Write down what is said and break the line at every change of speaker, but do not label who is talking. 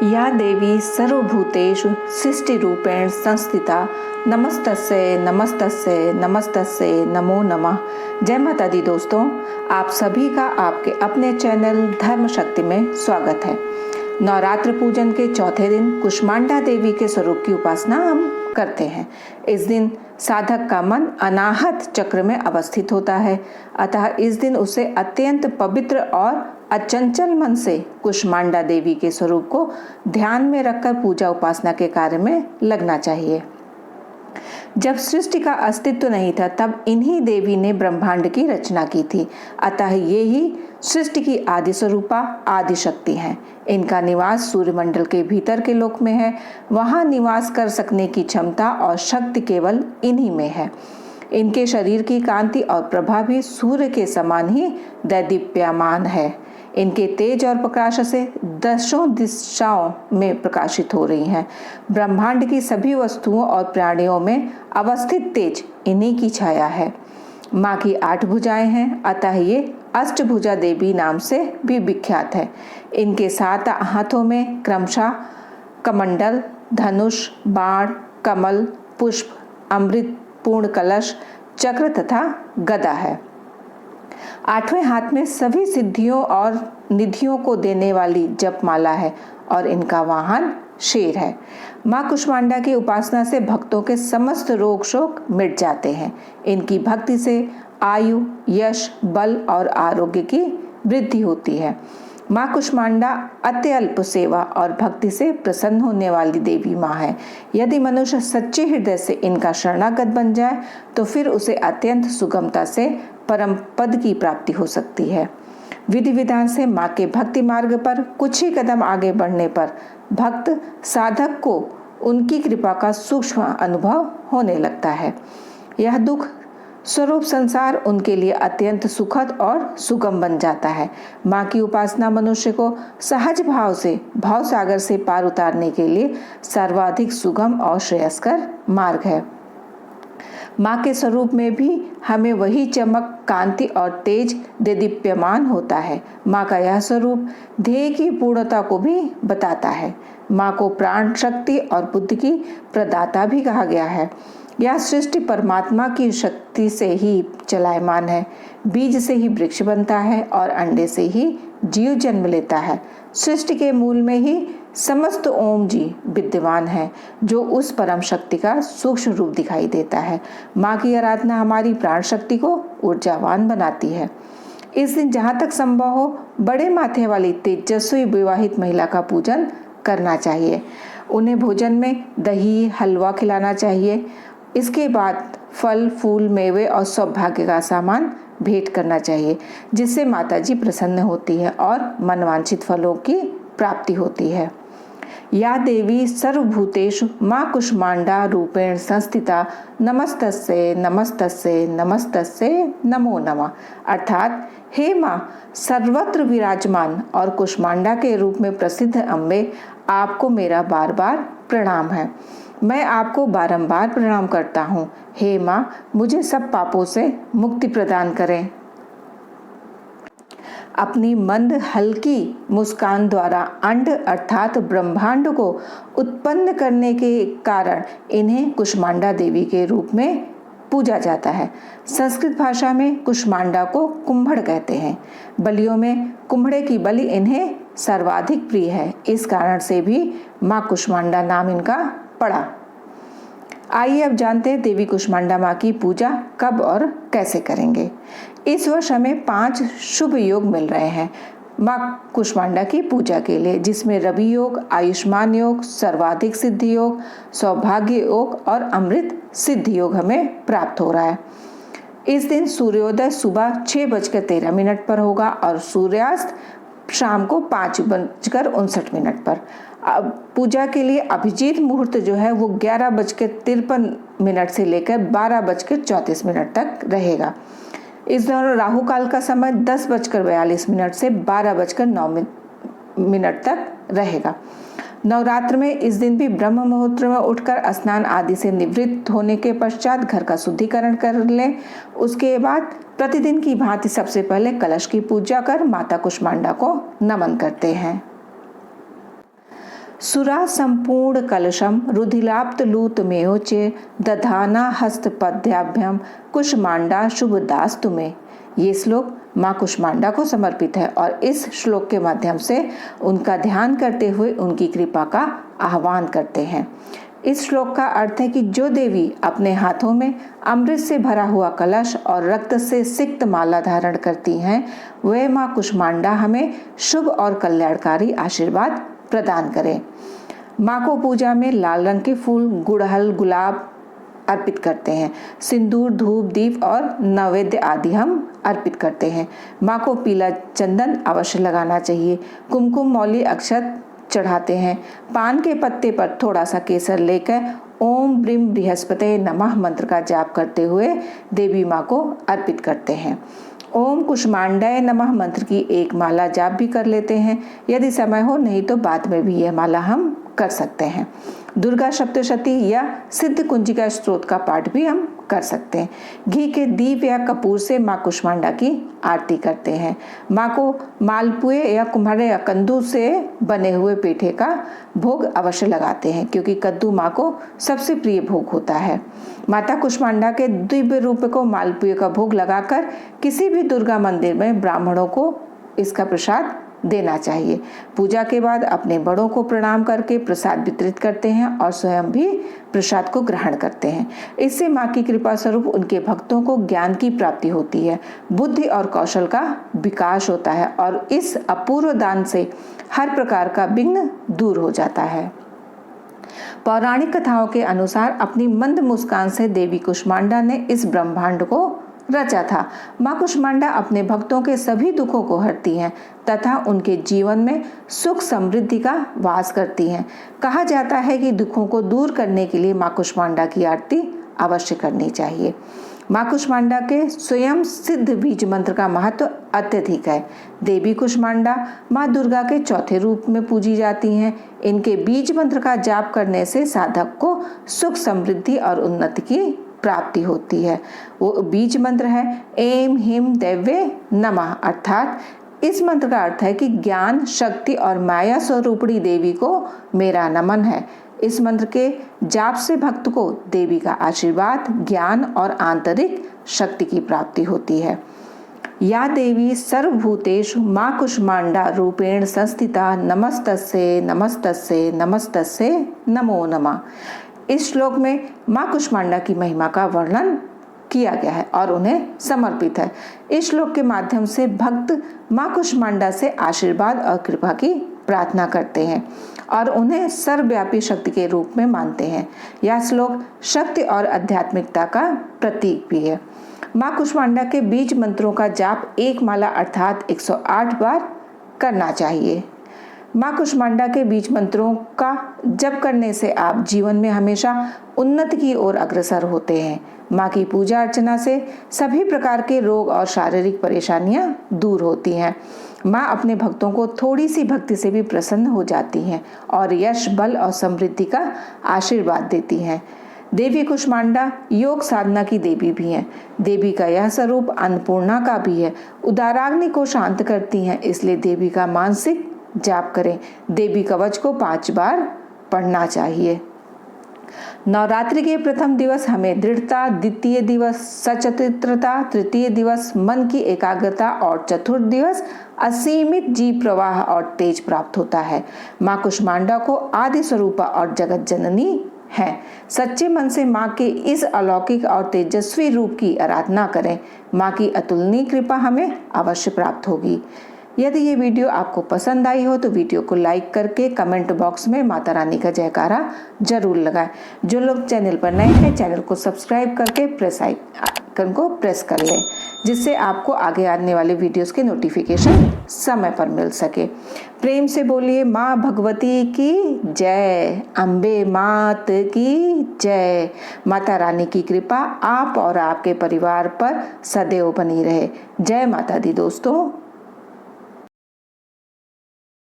या देवी सर्वभूतेषु सृष्टिरूपेण संस्थिता नमस्तस्यै नमस्तस्यै नमस्तस्यै नमो नमः। जय माता दी दोस्तों, आप सभी का आपके अपने चैनल धर्म शक्ति में स्वागत है। नवरात्र पूजन के चौथे दिन कुष्मांडा देवी के स्वरूप की उपासना हम करते हैं। इस दिन साधक का मन अनाहत चक्र में अवस्थित होता है, अतः इस दिन उसे अत्यंत पवित्र और अचंचल मन से कुष्मांडा देवी के स्वरूप को ध्यान में रखकर पूजा उपासना के कार्य में लगना चाहिए। जब सृष्टि का अस्तित्व नहीं था तब इन्हीं देवी ने ब्रह्मांड की रचना की थी, अतः ये ही सृष्टि की आदि स्वरूपा आदि शक्ति हैं। इनका निवास सूर्यमंडल के भीतर के लोक में है। वहां निवास कर सकने की क्षमता और शक्ति केवल इन्हीं में है। इनके शरीर की कांति और प्रभा भी सूर्य के समान ही दैदीप्यमान है। इनके तेज और प्रकाश से दशों दिशाओं में प्रकाशित हो रही हैं। ब्रह्मांड की सभी वस्तुओं और प्राणियों में अवस्थित तेज इन्हीं की छाया है। माँ की 8 भुजाएं हैं, अतः ये अष्टभुजा देवी नाम से भी विख्यात है। इनके 7 हाथों में क्रमशः कमंडल, धनुष, बाण, कमल, पुष्प, अमृत पूर्ण कलश, चक्र तथा गदा है। 8वें हाथ में सभी सिद्धियों और निधियों को देने वाली जपमाला है और इनका वाहन शेर है। माँ कुष्मांडा की उपासना से भक्तों के समस्त रोग शोक मिट जाते हैं। इनकी भक्ति से आयु, यश, बल और आरोग्य की वृद्धि होती है। माँ कुष्मांडा अत्यल्प सेवा और भक्ति से प्रसन्न होने वाली देवी माँ है। यदि मनुष्य सच्चे हृदय से इनका शरणागत बन जाए तो फिर उसे अत्यंत सुगमता से परम पद की प्राप्ति हो सकती है। विधि विधान से माँ के भक्ति मार्ग पर कुछ ही कदम आगे बढ़ने पर भक्त साधक को उनकी कृपा का सूक्ष्म अनुभव होने लगता है। यह दुख स्वरूप संसार उनके लिए अत्यंत सुखद और सुगम बन जाता है। माँ की उपासना मनुष्य को सहज भाव से भाव सागर से पार उतारने के लिए सर्वाधिक सुगम और श्रेयस्कर मार्ग है। माँ के स्वरूप में भी हमें वही चमक, कांति और तेज देदीप्यमान होता है। माँ का यह स्वरूप ध्येय की पूर्णता को भी बताता है। माँ को प्राण शक्ति और बुद्धि की प्रदाता भी कहा गया है। यह सृष्टि परमात्मा की शक्ति से ही चलायमान है। बीज से ही वृक्ष बनता है और अंडे से ही जीव जन्म लेता है। सृष्टि के मूल में ही समस्त ओम जी विद्यमान है, जो उस परम शक्ति का सूक्ष्म रूप दिखाई देता है। माँ की आराधना हमारी प्राण शक्ति को ऊर्जावान बनाती है। इस दिन जहाँ तक संभव हो बड़े माथे वाली तेजस्वी विवाहित महिला का पूजन करना चाहिए। उन्हें भोजन में दही, हलवा खिलाना चाहिए। इसके बाद फल, फूल, मेवे और सौभाग्य का सामान भेंट करना चाहिए, जिससे माता जी प्रसन्न होती है और मनवांछित फलों की प्राप्ति होती है। या देवी सर्वभूतेषु माँ कुष्मांडा रूपेण संस्थिता नमस्तस्यै नमस्तस्यै नमस्तस्यै नमो नमः। अर्थात हे माँ सर्वत्र विराजमान और कुष्मांडा के रूप में प्रसिद्ध अम्बे, आपको मेरा बार बार प्रणाम है। मैं आपको बारंबार प्रणाम करता हूँ। हे माँ, मुझे सब पापों से मुक्ति प्रदान करें। अपनी मंद हल्की मुस्कान द्वारा अंड अर्थात ब्रह्मांड को उत्पन्न करने के कारण इन्हें कुष्मांडा देवी के रूप में पूजा जाता है। संस्कृत भाषा में कुष्मांडा को कुंभड़ कहते हैं। बलियों में कुंभड़े की बलि इन्हें सर्वाधिक प्रिय है। इस कारण से भी माँ कुष्मांडा नाम इनका पड़ा। आइए अब जानते हैं देवी कुष्मांडा माँ की पूजा कब और कैसे करेंगे। इस वर्ष हमें 5 शुभ योग मिल रहे हैं माँ कुष्मांडा की पूजा के लिए, जिसमें रवि योग, आयुष्मान योग, सर्वाधिक सिद्धि योग, सौभाग्य योग और अमृत सिद्धि योग हमें प्राप्त हो रहा है। इस दिन सूर्योदय सुबह 6:13 पर होगा और सूर्यास्त शाम को 5:59 पर। अब पूजा के लिए अभिजीत मुहूर्त जो है वो 11:53 से लेकर 12:34 तक रहेगा। इस दौरान राहु काल का समय 10:42 से 12:09 तक रहेगा। नवरात्र में इस दिन भी ब्रह्म मुहूर्त में उठकर स्नान आदि से निवृत्त होने के पश्चात घर का शुद्धिकरण कर लें। उसके बाद प्रतिदिन की भांति सबसे पहले कलश की पूजा कर माता कुष्मांडा को नमन करते हैं। सुरा संपूर्ण कलशम रुधिलाप्त लूत मेहोचे दधाना हस्त पद्याभ्यम कुष्मांडा शुभ दास तुम्हें। ये श्लोक माँ कुष्मांडा को समर्पित है और इस श्लोक के माध्यम से उनका ध्यान करते हुए उनकी कृपा का आह्वान करते हैं। इस श्लोक का अर्थ है कि जो देवी अपने हाथों में अमृत से भरा हुआ कलश और रक्त से सिक्त माला धारण करती हैं, वह माँ कुष्मांडा हमें शुभ और कल्याणकारी आशीर्वाद प्रदान करें। माँ को पूजा में लाल रंग के फूल, गुड़हल, गुलाब अर्पित करते हैं। सिंदूर, धूप, दीप और नैवेद्य आदि हम अर्पित करते हैं। माँ को पीला चंदन अवश्य लगाना चाहिए। कुमकुम, मौली, अक्षत चढ़ाते हैं। पान के पत्ते पर थोड़ा सा केसर लेकर ओम ब्रीम बृहस्पते नमः मंत्र का जाप करते हुए देवी माँ को अर्पित करते हैं। ओम कुष्मांडाय नमः मंत्र की एक माला जाप भी कर लेते हैं। यदि समय हो, नहीं तो बाद में भी यह माला हम कर सकते हैं। दुर्गा सप्तशती या सिद्ध कुंजिका स्तोत्र का पाठ भी हम कर सकते हैं। घी के दीप या कपूर से माँ कुष्मांडा की आरती करते हैं। माँ को मालपुए या कुम्हारे या कद्दू से बने हुए पेठे का भोग अवश्य लगाते हैं, क्योंकि कद्दू माँ को सबसे प्रिय भोग होता है। माता कुष्मांडा के दिव्य रूप को मालपुए का भोग लगाकर किसी भी दुर्गा मंदिर में ब्राह्मणों को इसका प्रसाद देना चाहिए। पूजा के बाद अपने बड़ों को प्रणाम करके प्रसाद वितरित करते हैं और स्वयं भी प्रसाद को ग्रहण करते हैं। इससे माँ की कृपा स्वरूप उनके भक्तों को ज्ञान की प्राप्ति होती है, बुद्धि और कौशल का विकास होता है और इस अपूर्व दान से हर प्रकार का विघ्न दूर हो जाता है। पौराणिक कथाओं के अनुसार अपनी मंद मुस्कान से देवी कुष्मांडा ने इस ब्रह्मांड को रचा था। माँ कुष्मांडा अपने भक्तों के सभी दुखों को हरती हैं तथा उनके जीवन में सुख समृद्धि का वास करती हैं। कहा जाता है कि दुखों को दूर करने के लिए माँ कुष्मांडा की आरती अवश्य करनी चाहिए। माँ कुष्मांडा के स्वयं सिद्ध बीज मंत्र का महत्व अत्यधिक है। देवी कुष्मांडा माँ दुर्गा के चौथे रूप में पूजी जाती हैं। इनके बीज मंत्र का जाप करने से साधक को सुख समृद्धि और उन्नति की प्राप्ति होती है। वो बीज मंत्र है ऐं ह्रीं देव्ये नमः, अर्थात इस मंत्र का अर्थ है कि ज्ञान, शक्ति और माया स्वरूपिणी देवी को मेरा नमन है। इस मंत्र के जाप से भक्त को देवी का आशीर्वाद, ज्ञान और आंतरिक शक्ति की प्राप्ति होती है। या देवी सर्वभूतेषु माँ कुष्मांडा रूपेण संस्थिता नमस्तस्यै नमस्तस्यै नमस्तस्यै नमो नमः। इस श्लोक में माँ कुष्मांडा की महिमा का वर्णन किया गया है और उन्हें समर्पित है। इस श्लोक के माध्यम से भक्त माँ कुष्मांडा से आशीर्वाद और कृपा की प्रार्थना करते हैं और उन्हें सर्वव्यापी शक्ति के रूप में मानते हैं। यह श्लोक शक्ति और आध्यात्मिकता का प्रतीक भी है। माँ कुष्मांडा के बीज मंत्रों का जाप एक माला अर्थात 108 बार करना चाहिए। माँ कुष्मांडा के बीज मंत्रों का जप करने से आप जीवन में हमेशा उन्नति की ओर अग्रसर होते हैं। माँ की पूजा अर्चना से सभी प्रकार के रोग और शारीरिक परेशानियां दूर होती हैं। माँ अपने भक्तों को थोड़ी सी भक्ति से भी प्रसन्न हो जाती हैं और यश, बल और समृद्धि का आशीर्वाद देती हैं। देवी कुष्मांडा योग साधना की देवी भी हैं। देवी का यह स्वरूप अन्नपूर्णा का भी है। उदाराग्नि को शांत करती हैं, इसलिए देवी का मानसिक जाप करें। देवी कवच को 5 बार पढ़ना चाहिए। नवरात्रि के प्रथम दिवस हमें दृढ़ता, द्वितीय दिवस सचरित्रता, तृतीय दिवस मन की एकाग्रता और चतुर्थ दिवस असीमित जीव प्रवाह और तेज प्राप्त होता है। माँ कुष्मांडा को आदि स्वरूपा और जगत जननी है। सच्चे मन से माँ के इस अलौकिक और तेजस्वी रूप की आराधना करें। माँ की अतुलनीय कृपा हमें अवश्य प्राप्त होगी। यदि ये वीडियो आपको पसंद आई हो तो वीडियो को लाइक करके कमेंट बॉक्स में माता रानी का जयकारा जरूर लगाएं। जो लोग चैनल पर नए हैं, चैनल को सब्सक्राइब करके आइकन को प्रेस कर लें, जिससे आपको आगे आने वाले वीडियोस के नोटिफिकेशन समय पर मिल सके। प्रेम से बोलिए माँ भगवती की जय, अम्बे मात की जय। माता रानी की कृपा आप और आपके परिवार पर सदैव बनी रहे। जय माता दी दोस्तों।